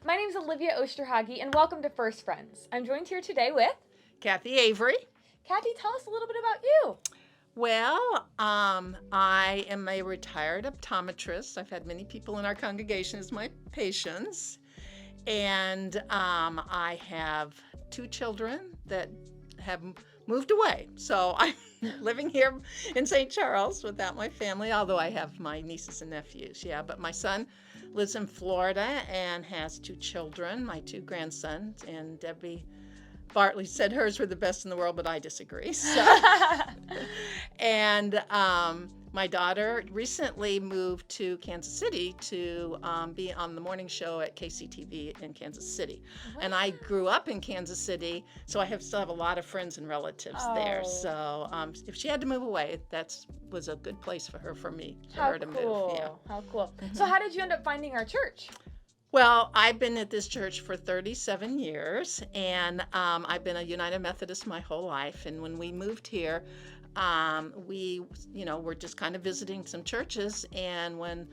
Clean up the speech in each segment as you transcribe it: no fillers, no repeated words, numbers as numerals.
My name is Olivia Osterhage, and welcome to First Friends. I'm joined here today with Kathy Avery. Kathy. Tell us a little bit about you. I am a retired optometrist. I've had many people in our congregation as my patients, and I have two children that have moved away. So I'm living here in St. Charles without my family, although I have my nieces and nephews. Yeah, but my son lives in Florida and has two children, my two grandsons, and Debbie Bartley said hers were the best in the world, but I disagree. So, and my daughter recently moved to Kansas City to be on the morning show at KCTV in Kansas City. Wow. And I grew up in Kansas City, so I still have a lot of friends and relatives there. So if she had to move away, that was a good place for me to move. Yeah. How cool. So how did you end up finding our church? Well, I've been at this church for 37 years, and I've been a United Methodist my whole life. And when we moved here, were just kind of visiting some churches. And when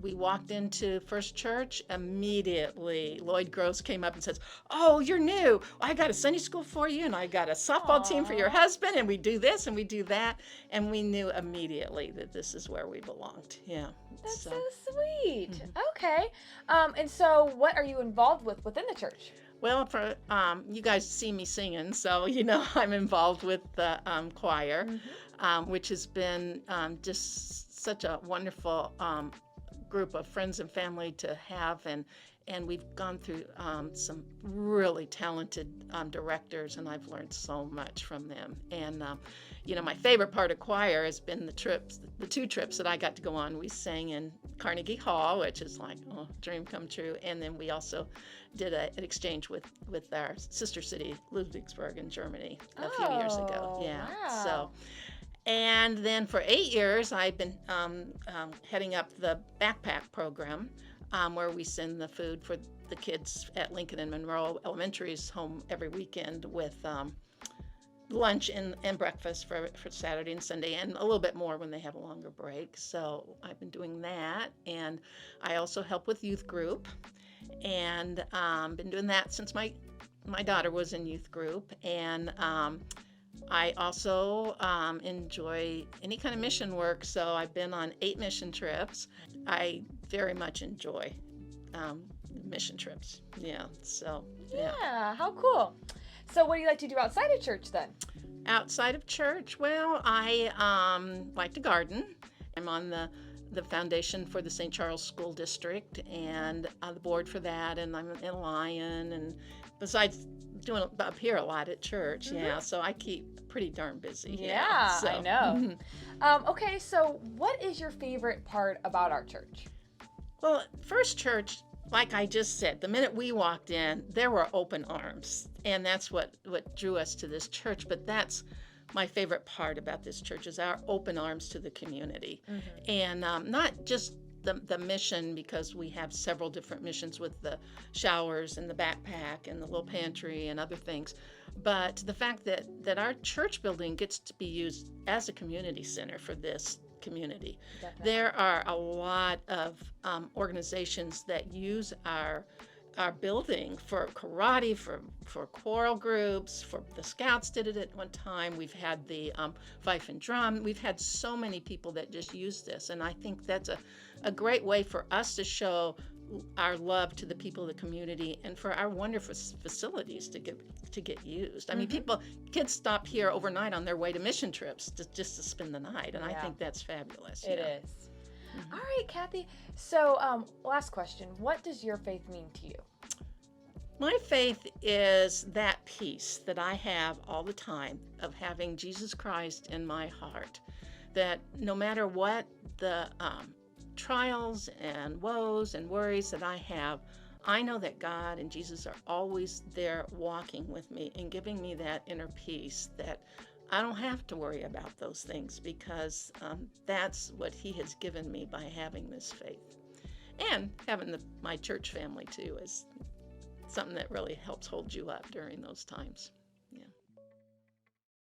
we walked into First Church, immediately Lloyd Gross came up and says, "Oh, you're new. I got a Sunday school for you, and I got a softball team for your husband, and we do this and we do that." And we knew immediately that this is where we belonged. Yeah. That's so sweet. Okay. And so what are you involved within the church? Well, you guys see me singing, so I'm involved with the choir, which has been just such a wonderful group of friends and family to have, and we've gone through some really talented directors, and I've learned so much from them. And my favorite part of choir has been the two trips that I got to go on. We sang in Carnegie Hall, which is like dream come true, and then we also did an exchange with our sister city, Ludwigsburg in Germany, a few years ago. Yeah. Wow. So. And then for 8 years, I've been heading up the backpack program, where we send the food for the kids at Lincoln and Monroe Elementaries home every weekend with lunch and breakfast for Saturday and Sunday, and a little bit more when they have a longer break. So I've been doing that, and I also help with youth group, and been doing that since my daughter was in youth group. And I also enjoy any kind of mission work, so I've been on 8 mission trips. I very much enjoy mission trips. Yeah, so. Yeah, how cool. So what do you like to do outside of church then? Outside of church, well, I like to garden. I'm on the foundation for the St. Charles School District and the board for that, and I'm in Lion, and besides doing up here a lot at church, yeah, so I keep pretty darn busy. Yeah, so. I know. Okay, so what is your favorite part about our church? Well, First Church, like I just said, the minute we walked in, there were open arms, and that's what drew us to this church. But that's my favorite part about this church is our open arms to the community, and not just the mission, because we have several different missions with the showers and the backpack and the little pantry and other things, but the fact that our church building gets to be used as a community center for this community. Definitely. There are a lot of organizations that use our building for karate, for choral groups, for the Scouts did it at one time. We've had the fife and drum. We've had so many people that just use this, and I think that's a great way for us to show our love to the people of the community and for our wonderful facilities to get used. I mean, kids stop here overnight on their way to mission trips just to spend the night, and I think that's fabulous. It is. All right, Kathy. So, last question. What does your faith mean to you? My faith is that peace that I have all the time of having Jesus Christ in my heart, that no matter what the trials and woes and worries that I have, I know that God and Jesus are always there walking with me and giving me that inner peace, that I don't have to worry about those things, because that's what He has given me by having this faith. And having my church family too is something that really helps hold you up during those times.